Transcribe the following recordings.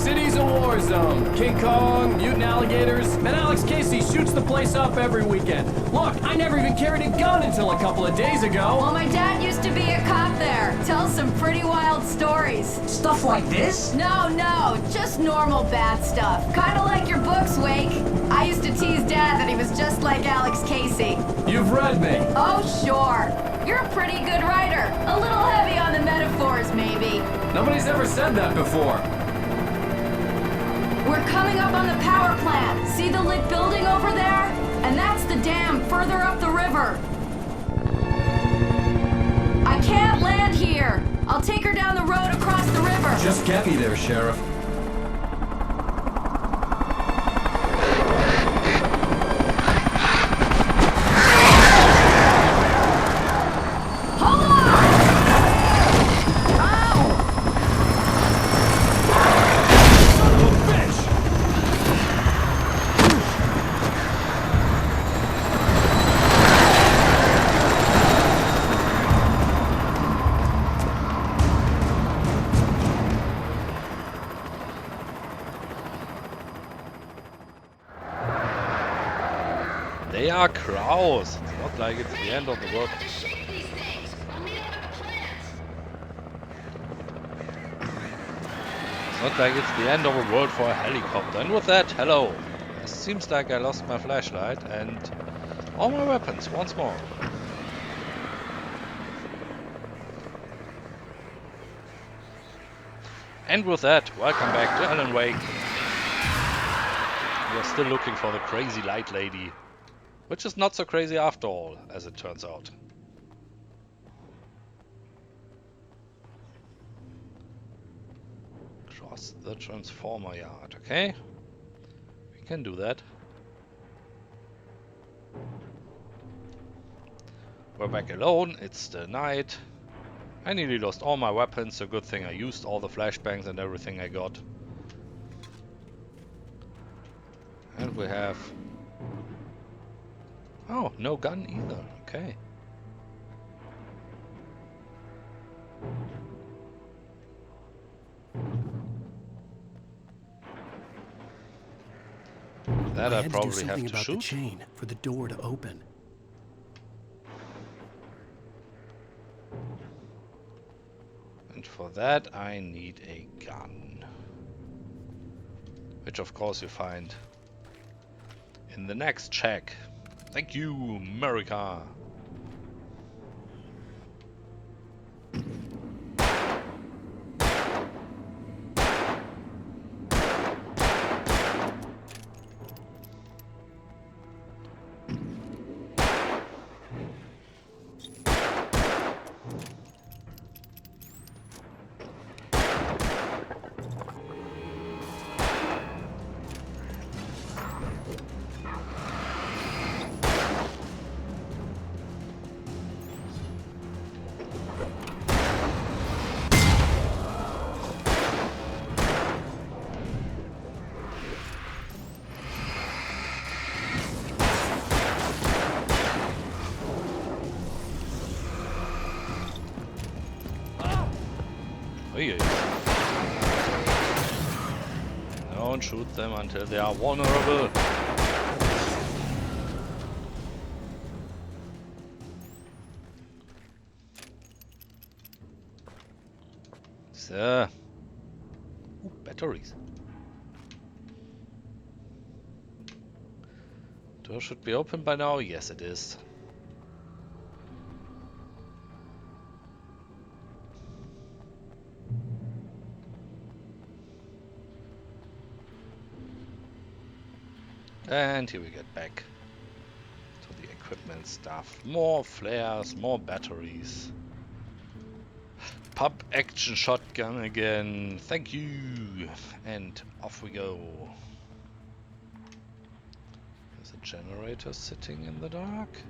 city's a war zone. King Kong, mutant alligators, and Alex Casey shoots the place up every weekend. Look, I never even carried a gun until a couple of days ago. Well, my dad used to be a cop there. Tells some pretty wild stories. Stuff like this? No, just normal bad stuff. Kinda like your books, Wake. I used to tease Dad that he was just like Alex Casey. You've read me. Oh, sure. You're a pretty good writer. A little heavy on the metaphors, maybe. Nobody's ever said that before. We're coming up on the power plant. See the lit building over there? And that's the dam further up the river. I can't land here. I'll take her down the road across the river. Just get me there, Sheriff. They are crows. It's not like it's the end of the world. It's not like it's the end of the world for a helicopter. And with that, hello. It seems like I lost my flashlight and all my weapons once more. And with that, welcome back to Alan Wake. We are still looking for the crazy light lady. Which is not so crazy after all, as it turns out. Cross the transformer yard, okay? We can do that. We're back alone, it's still night. I nearly lost all my weapons, so good thing I used all the flashbangs and everything I got. And we have... Oh, no gun either. Okay. That I probably have to shoot. The chain for the door to open. And for that I need a gun. Which of course you find in the next check. Thank you, America. Don't shoot them until they are vulnerable. So, ooh, batteries. Door should be open by now. Yes, it is. And here we get back to the equipment stuff. More flares, more batteries. Pump action shotgun again. Thank you. And off we go. There's a generator sitting in the dark.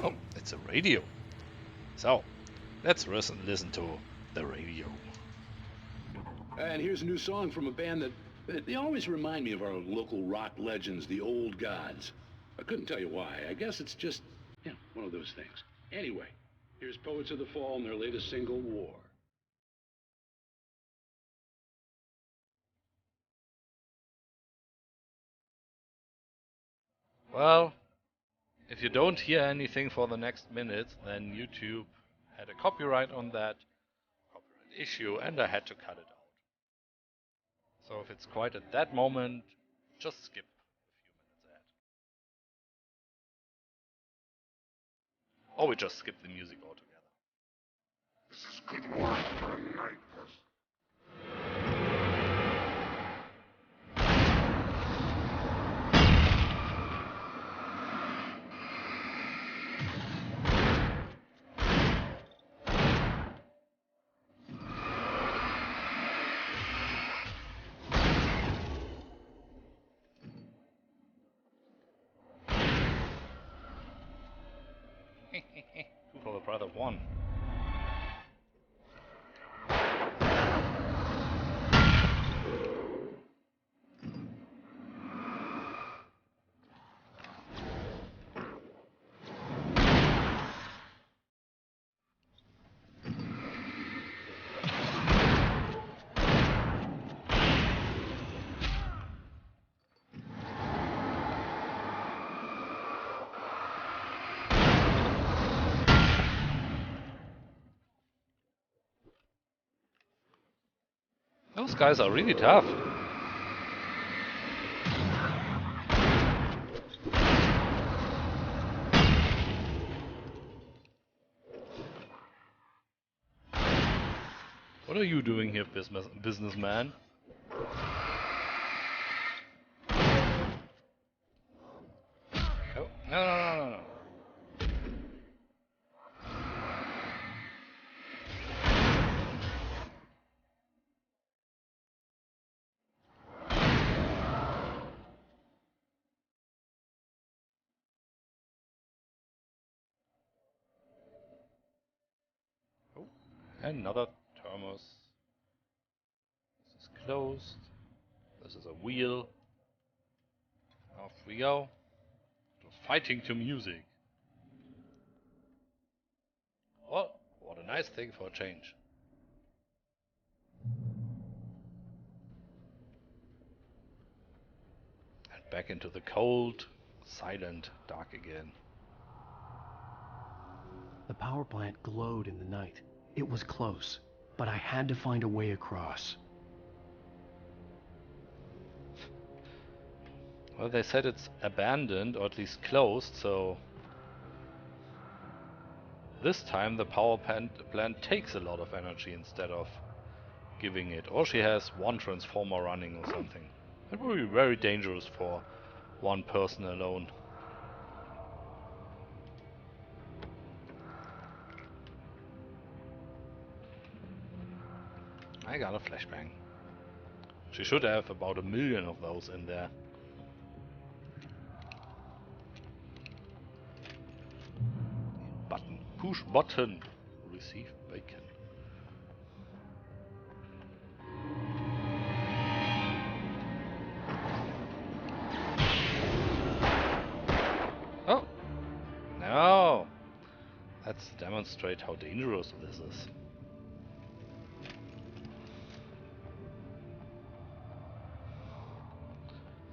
Oh, it's a radio. So, let's listen to the radio. And here's a new song from a band that they always remind me of our local rock legends, the Old Gods. I couldn't tell you why. I guess it's just, one of those things. Anyway, here's Poets of the Fall and their latest single, War. Well, if you don't hear anything for the next minute, then YouTube had a copyright on that copyright issue and I had to cut it out. So if it's quite at that moment, just skip a few minutes ahead. Or we just skip the music altogether. Two for the price of one. Those guys are really tough. What are you doing here, businessman? Oh, no. Oh, another thermos. This is closed. This is a wheel. Off we go. Fighting to music. Oh, what a nice thing for a change. And back into the cold, silent dark again. The power plant glowed in the night. It was close, but I had to find a way across. Well, they said it's abandoned, or at least closed, so this time the power plant takes a lot of energy instead of giving it. Or she has one transformer running or something. That would be very dangerous for one person alone. I got a flashbang. She should have about 1 million of those in there. Button. Push button. Receive bacon. Oh! No! Let's demonstrate how dangerous this is.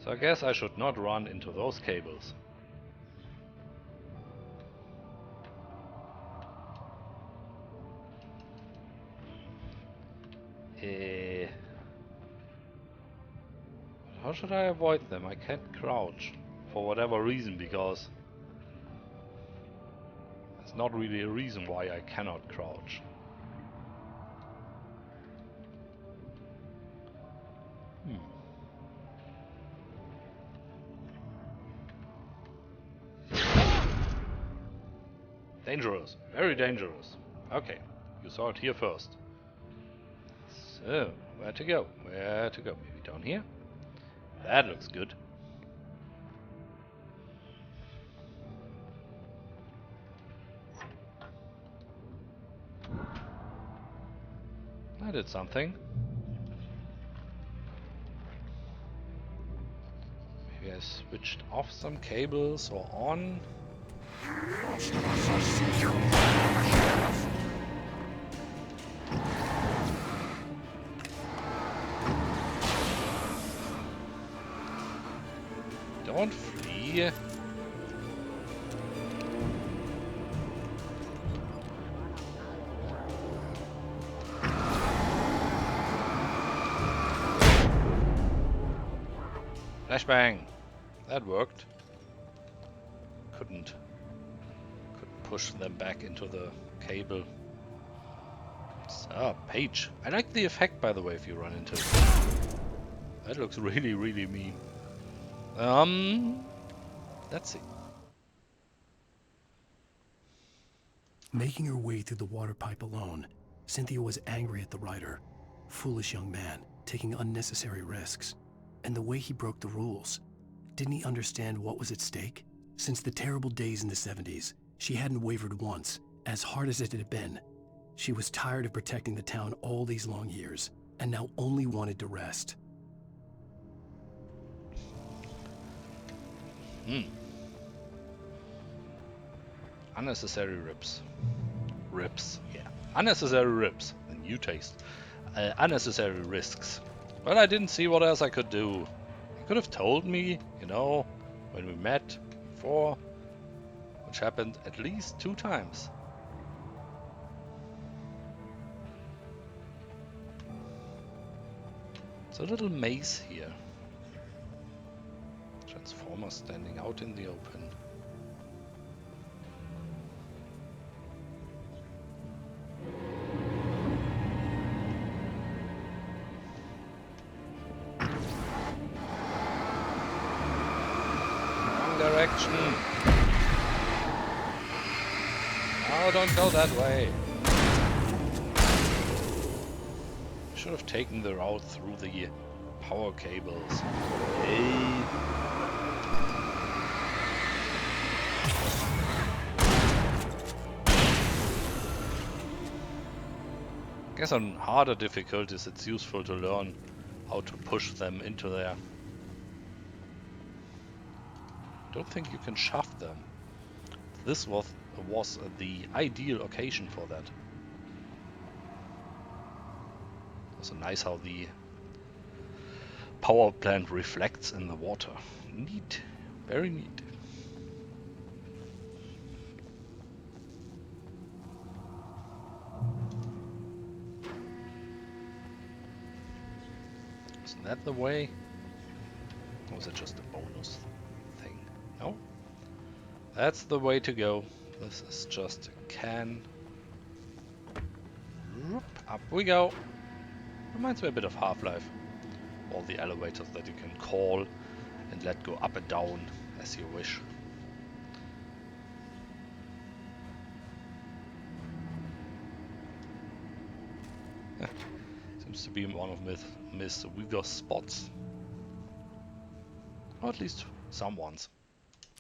So I guess I should not run into those cables. How should I avoid them? I can't crouch for whatever reason, because there's not really a reason why I cannot crouch. Dangerous, very dangerous. Okay, you saw it here first. So, where to go? Where to go? Maybe down here? That looks good. I did something. Maybe I switched off some cables or on. Don't flee. Flashbang. That worked. Couldn't push them back into the cable. Ah, page. I like the effect, by the way, if you run into it. That looks really, really mean. Let's see. Making her way through the water pipe alone, Cynthia was angry at the writer. Foolish young man, taking unnecessary risks. And the way he broke the rules. Didn't he understand what was at stake? Since the terrible days in the 70s, she hadn't wavered once, as hard as it had been. She was tired of protecting the town all these long years, and now only wanted to rest. Unnecessary rips. Rips, yeah. Unnecessary rips. A new taste. Unnecessary risks. Well, I didn't see what else I could do. You could have told me, you know, when we met before, which happened at least 2 times. It's a little maze here. Transformer standing out in the open. Wrong direction. Oh, don't go that way. Should have taken the route through the power cables. Hey. I guess on harder difficulties it's useful to learn how to push them into there. Don't think you can shove them. This was the ideal occasion for that. Also nice how the power plant reflects in the water. Neat. Very neat. Isn't that the way? Or was it just a bonus thing? No? That's the way to go. This is just a can. Up we go. Reminds me a bit of Half-Life. All the elevators that you can call and let go up and down as you wish. Seems to be one of Miss Uyghur's spots. Or at least someone's.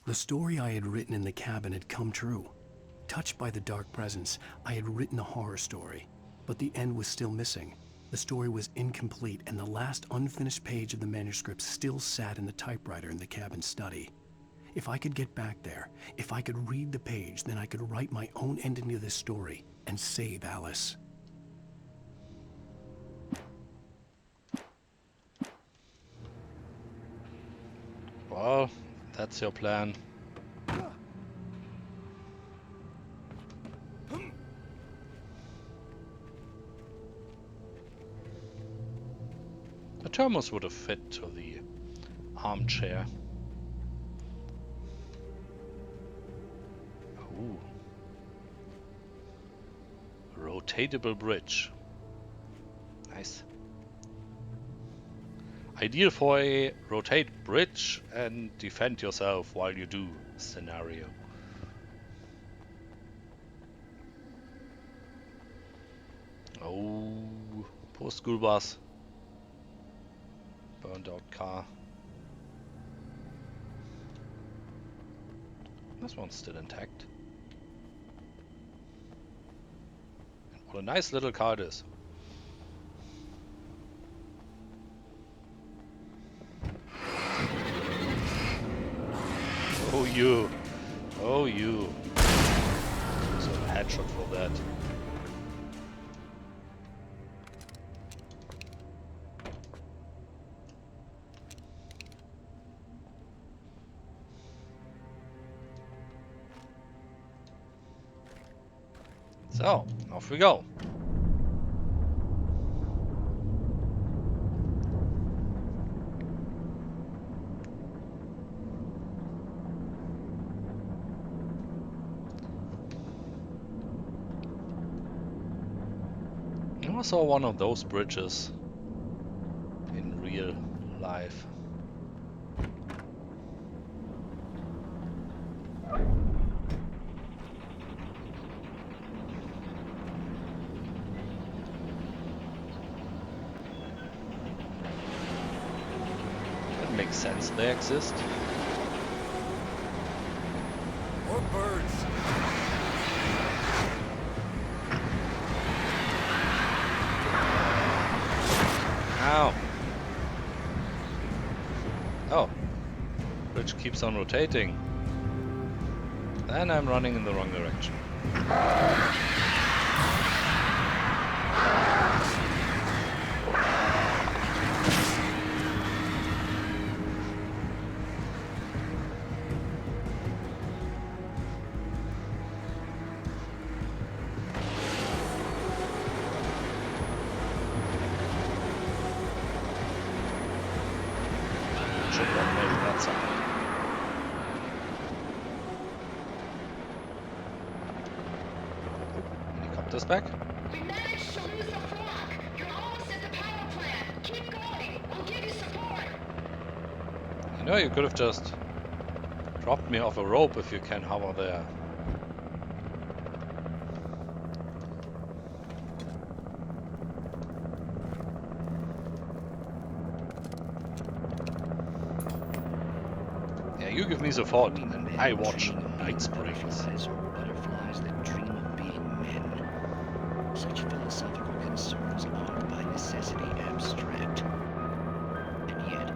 The story I had written in the cabin had come true. Touched by the dark presence, I had written a horror story, but the end was still missing. The story was incomplete, and the last unfinished page of the manuscript still sat in the typewriter in the cabin study. If I could get back there, if I could read the page, then I could write my own ending to this story and save Alice. Well, that's your plan. The thermos would have fit to the armchair. Ooh. Rotatable bridge. Nice. Ideal for a rotate bridge and defend yourself while you do scenario. Oh, poor school bus. Burned out car. This one's still intact. And what a nice little car it is. Oh you. Oh you. So a headshot for that. So, off we go. never saw one of those bridges in real life. That makes sense, they exist. More birds. Ow! Oh, bridge keeps on rotating. Then I'm running in the wrong direction. Should run maybe that side. Helicopter's back. We managed to lose the flock. You're almost at the power plant. Keep going. We'll give you support. You know, you could have just dropped me off a rope if you can hover there. Yeah, you give me support and I watch Night Springs. Butterflies that dream of being men. Such philosophical concerns are by necessity abstract. And yet,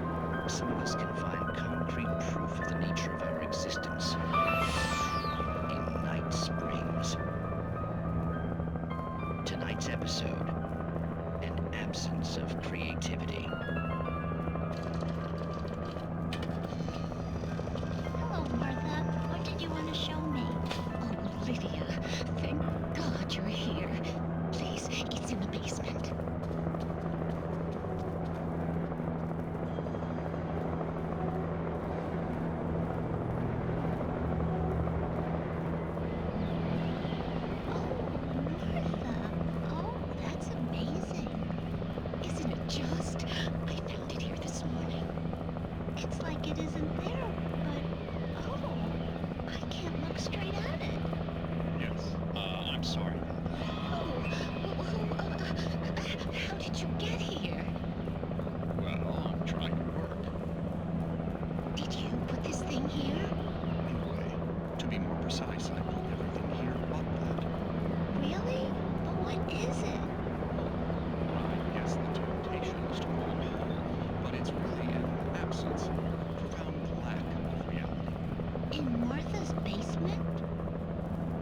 some of us can find concrete proof of the nature of our existence in Night Springs. Tonight's episode, an absence of creativity. Hello, Martha. What did you want to show me? Oh, Lydia. Thank God you're here. Please, it's in the basement. Oh, that's amazing. Isn't it just? I found it here this morning. It's like it isn't there, but oh, I can't look straight at it. Yes, I'm sorry. Oh, how did you get here? Well, I'm trying to work. Did you put this thing here? Anyway, to be more precise, I put everything here but that. Really? But what is it? I guess the temptation is to call it whole, but it's really an absence, profound lack of reality. In Martha's basement?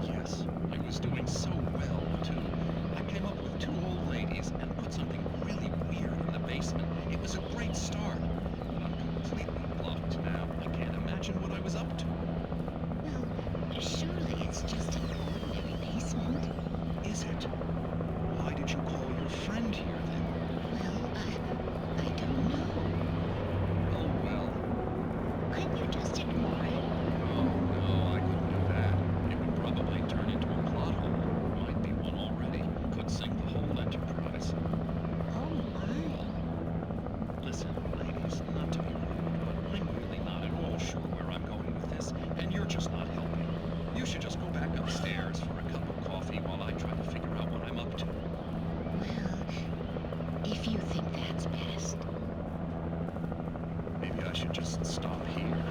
Yes, I was doing so well, too. I came up with two old ladies and put something really weird in the basement. It was a great start. But I'm completely blocked now. I can't imagine what I was up to. Well, surely it's just an ordinary basement. Is it? Why did you call your friend here, then? Well, I don't know. Oh, well. Couldn't you just ignore it? Oh, no, I couldn't do that. It would probably turn into a plot hole. Might be one already. Could sink the whole enterprise. Oh my. Listen, ladies, not to be rude, but I'm really not at all sure where I'm going with this, and you're just not helping. You should just go back upstairs for a cup of coffee while I try to figure out what I'm up to. Well, if you think that's best. Maybe I should just stop here.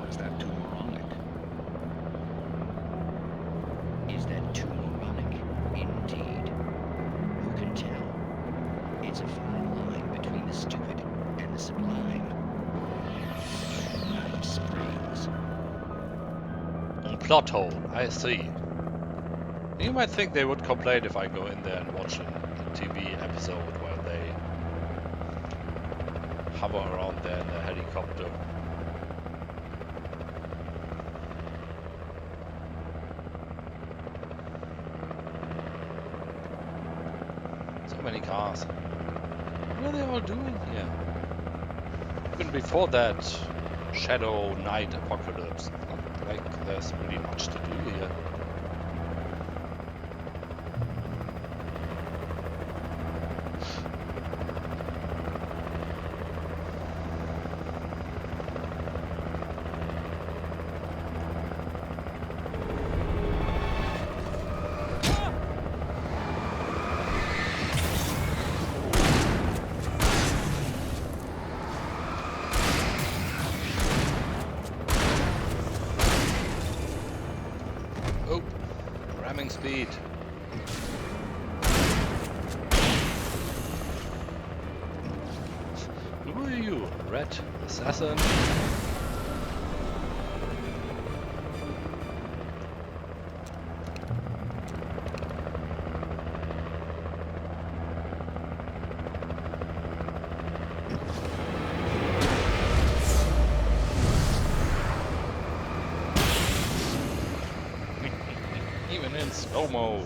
Or is that too moronic? Is that too moronic? Indeed. Who can tell? It's a fine line between the stupid and the sublime. Night Springs. Plot hole, I see. You might think they would complain if I go in there and watch a TV episode where they hover around there in the helicopter. So many cars. What are they all doing here? Even before that shadow night apocalypse, not like there's really much to do here. feet. Who are you? Red assassin? Even in slow-mo.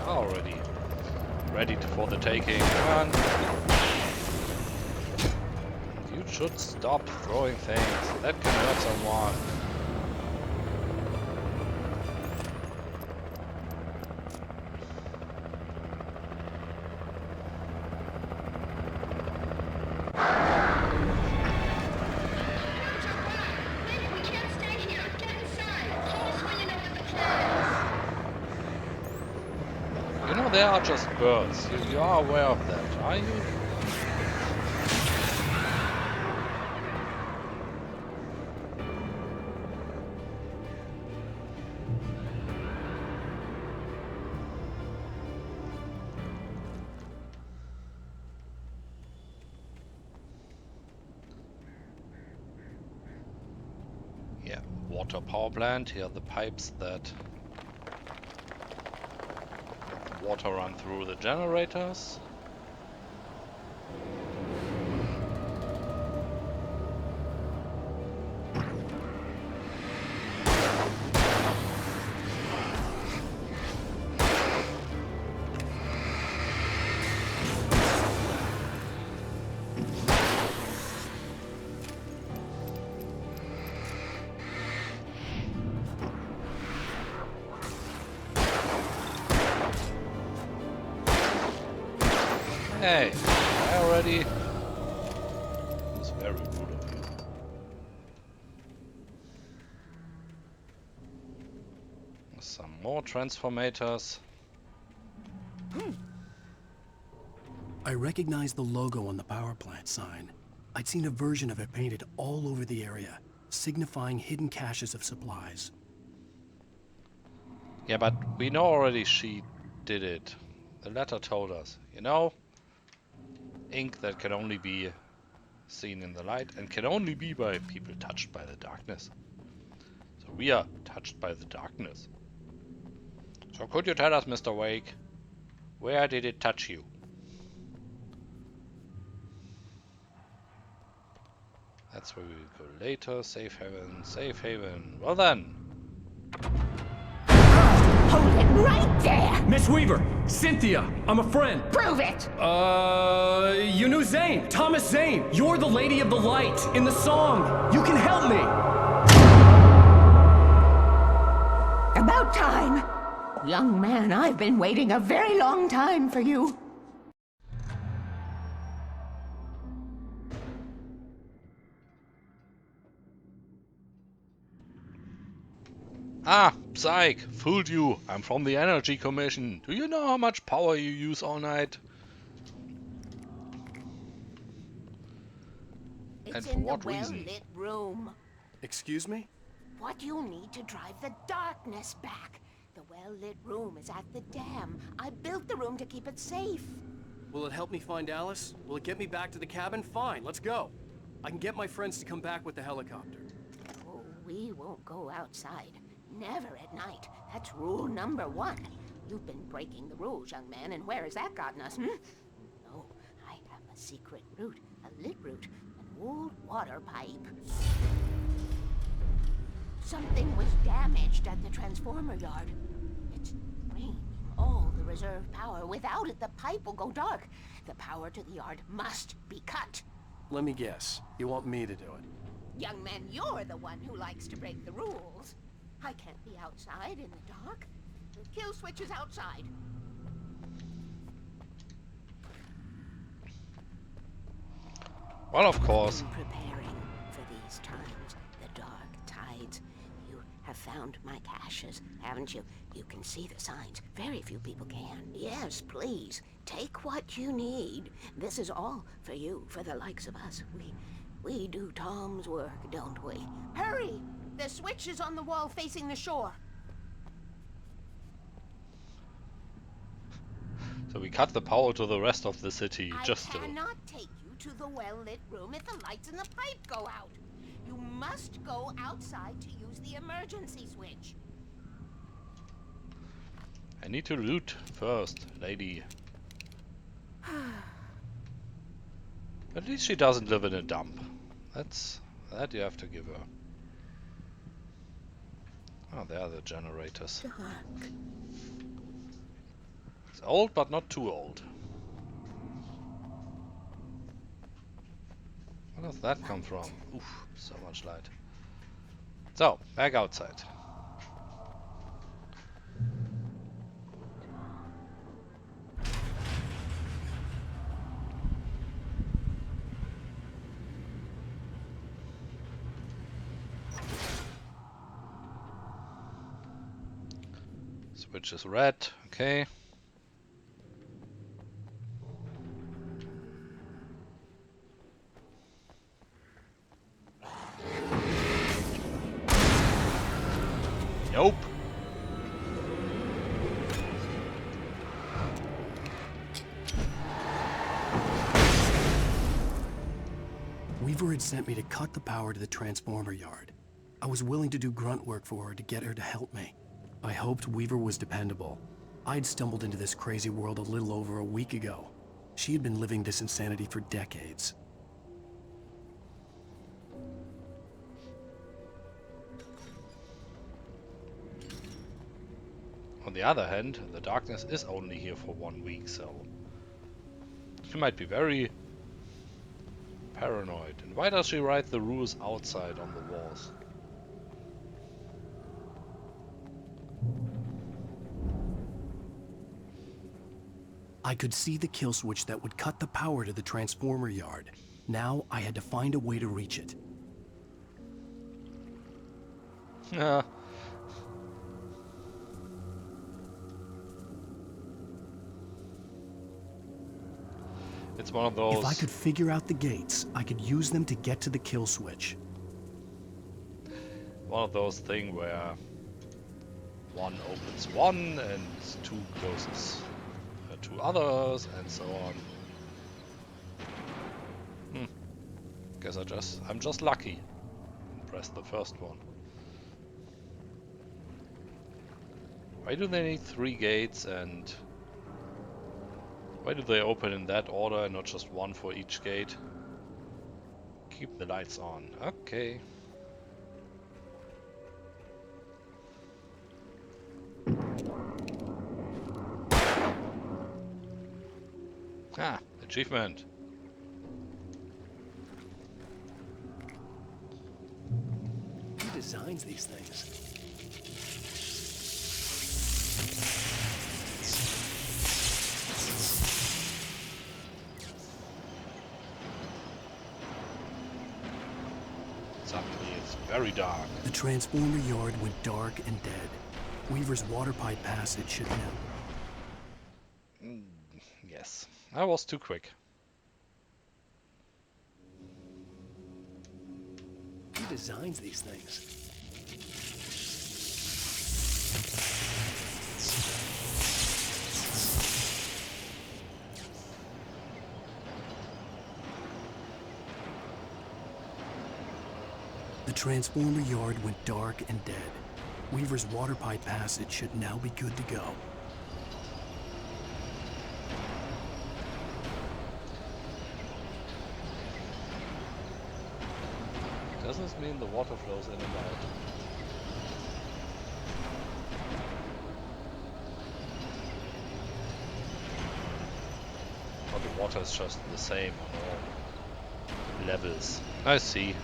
Already ready for the taking. Come on. You should stop throwing things. That can hurt someone. We can't stay here. Get inside. Call us when you know what the plan is. You know, they are just birds. You are aware of that, are you? Yeah, water power plant. Here are the pipes that let the water run through the generators. Hey, I already... It's very rude of you. Some more transformators. I recognized the logo on the power plant sign. I'd seen a version of it painted all over the area, signifying hidden caches of supplies. Yeah, but we know already she did it. The letter told us, you know? Ink that can only be seen in the light and can only be by people touched by the darkness. So we are touched by the darkness. So could you tell us, Mr. Wake, where did it touch you? That's where we will go later. Safe haven, safe haven. Well then. Hold it right there! Miss Weaver, Cynthia, I'm a friend. Prove it! You knew Zane, Thomas Zane. You're the Lady of the Light in the song. You can help me. About time. Young man, I've been waiting a very long time for you. Ah, psych, fooled you. I'm from the Energy Commission. Do you know how much power you use all night? It's for in the what reason? well-lit room. Excuse me? What you need to drive the darkness back. The well-lit room is at the dam. I built the room to keep it safe. Will it help me find Alice? Will it get me back to the cabin? Fine, let's go. I can get my friends to come back with the helicopter. Oh, we won't go outside. Never at night. That's rule number 1. You've been breaking the rules, young man, and where has that gotten us, No, I have a secret route, a lit route, an old water pipe. Something was damaged at the transformer yard. It's draining all the reserve power. Without it, the pipe will go dark. The power to the yard must be cut. Let me guess. You want me to do it? Young man, you're the one who likes to break the rules. I can't be outside in the dark. The kill switch is outside. Well, of course. I'm preparing perilous times, the dark tides. You have found my caches, haven't you? You can see the signs. Very few people can. Yes, please. Take what you need. This is all for you, for the likes of us. We do Tom's work, don't we? Hurry! The switch is on the wall facing the shore. So we cut the power to the rest of the city I just to... cannot take you to the well-lit room if the lights in the pipe go out. You must go outside to use the emergency switch. I need to loot first, lady. At least she doesn't live in a dump. That you have to give her. Oh, there are the generators. Dark. It's old, but not too old. Where does that come from? Oof, so much light. So, back outside. Switch is red, okay. Nope. Weaver had sent me to cut the power to the transformer yard. I was willing to do grunt work for her to get her to help me. I hoped Weaver was dependable. I'd stumbled into this crazy world a little over a week ago. She had been living this insanity for decades. On the other hand, the darkness is only here for 1 week, so she might be very paranoid. And why does she write the rules outside on the walls? I could see the kill switch that would cut the power to the transformer yard. Now I had to find a way to reach it. It's one of those... If I could figure out the gates, I could use them to get to the kill switch. One of those things where one opens one and two closes two others and so on. Guess I'm just lucky. Press the first one. Why do they need 3 gates, and why do they open in that order and not just one for each gate? Keep the lights on. Okay. Ah, achievement. Who designs these things? Suddenly it's very dark. The transformer yard went dark and dead. Weaver's water pipe passage should know. Yes, I was too quick. Who designs these things? The transformer yard went dark and dead. Weaver's water pipe passage should now be good to go. Does this mean the water flows in and out? Or the water is just the same on all levels? I see.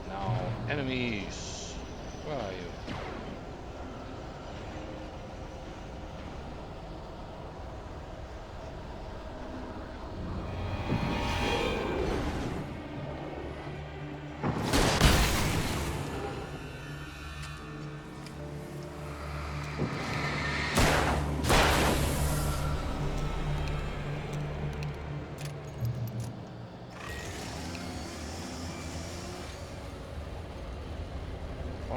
Now, enemies. Where are you?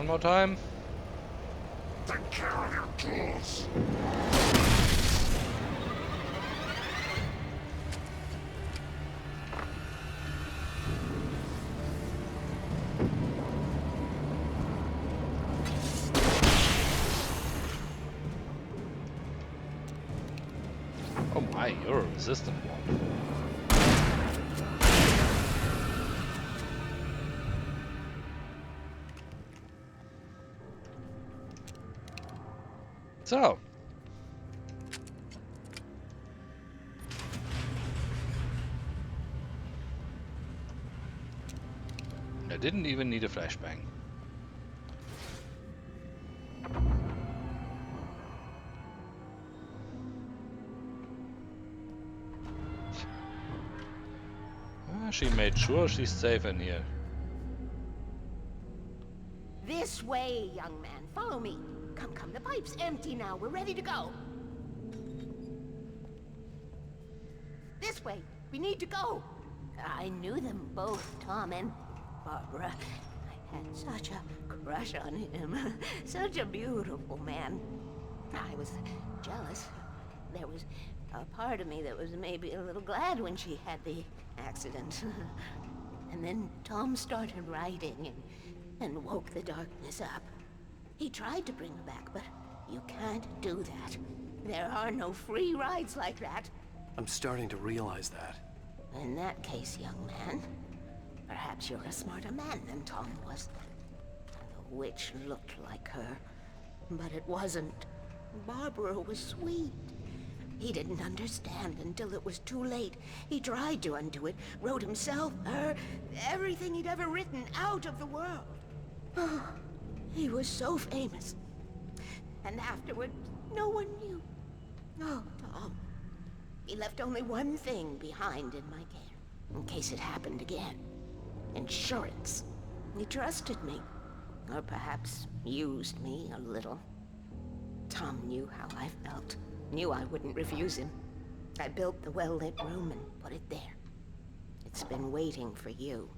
One more time. Take care of your tools. Oh my, you're a resistant one. So. I didn't even need a flashbang. She made sure she's safe in here. This way, young man. Follow me. Come, come. The pipe's empty now. We're ready to go. This way. We need to go. I knew them both, Tom and Barbara. I had such a crush on him. Such a beautiful man. I was jealous. There was a part of me that was maybe a little glad when she had the accident. And then Tom started writing and woke the darkness up. He tried to bring her back, but you can't do that. There are no free rides like that. I'm starting to realize that. In that case, young man, perhaps you're a smarter man than Tom was. The witch looked like her, but it wasn't. Barbara was sweet. He didn't understand until it was too late. He tried to undo it, wrote himself, her, everything he'd ever written out of the world. Oh, he was so famous. And afterward, no one knew. Oh, Tom. He left only one thing behind in my care, in case it happened again. Insurance. He trusted me. Or perhaps used me a little. Tom knew how I felt. Knew I wouldn't refuse him. I built the well-lit room and put it there. It's been waiting for you.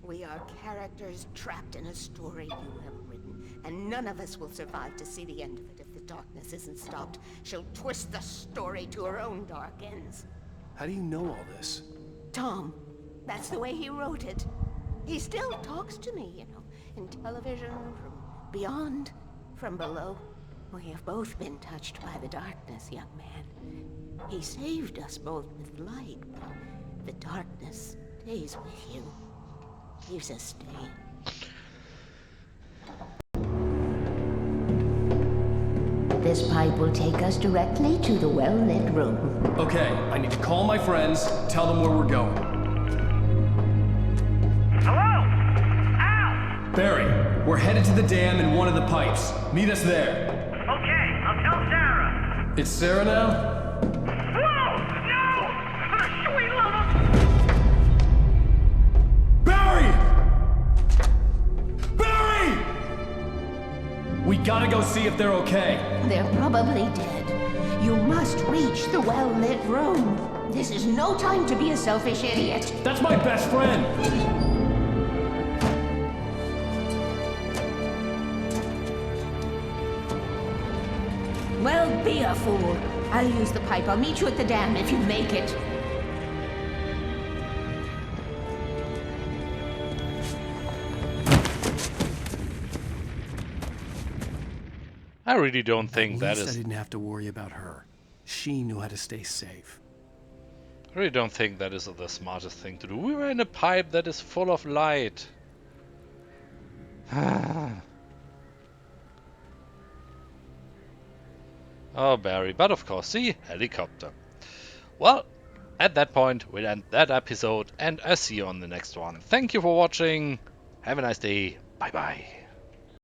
We are characters trapped in a story you have written, and none of us will survive to see the end of it if the darkness isn't stopped. She'll twist the story to her own dark ends. How do you know all this? Tom, that's the way he wrote it. He still talks to me, you know, in television, from beyond, from below. We have both been touched by the darkness, young man. He saved us both with light, but the darkness stays with you. Leaves a stain. This pipe will take us directly to the well-lit room. Okay, I need to call my friends, tell them where we're going. Hello? Al! Barry, we're headed to the dam in one of the pipes. Meet us there. Okay, I'll tell Sarah. It's Sarah now? Whoa! No! For the sweet love of... Barry! Barry! We gotta go see if they're okay. They're probably dead. You must reach the well-lit room. This is no time to be a selfish idiot. That's my best friend! Well, be a fool. I'll use the pipe. I'll meet you at the dam if you make it. I really don't think that At least is... I didn't have to worry about her. She knew how to stay safe. I really don't think that is the smartest thing to do. We were in a pipe that is full of light. Oh, Barry. But of course, see? Helicopter. Well, at that point, we'll end that episode, and I'll see you on the next one. Thank you for watching. Have a nice day. Bye-bye.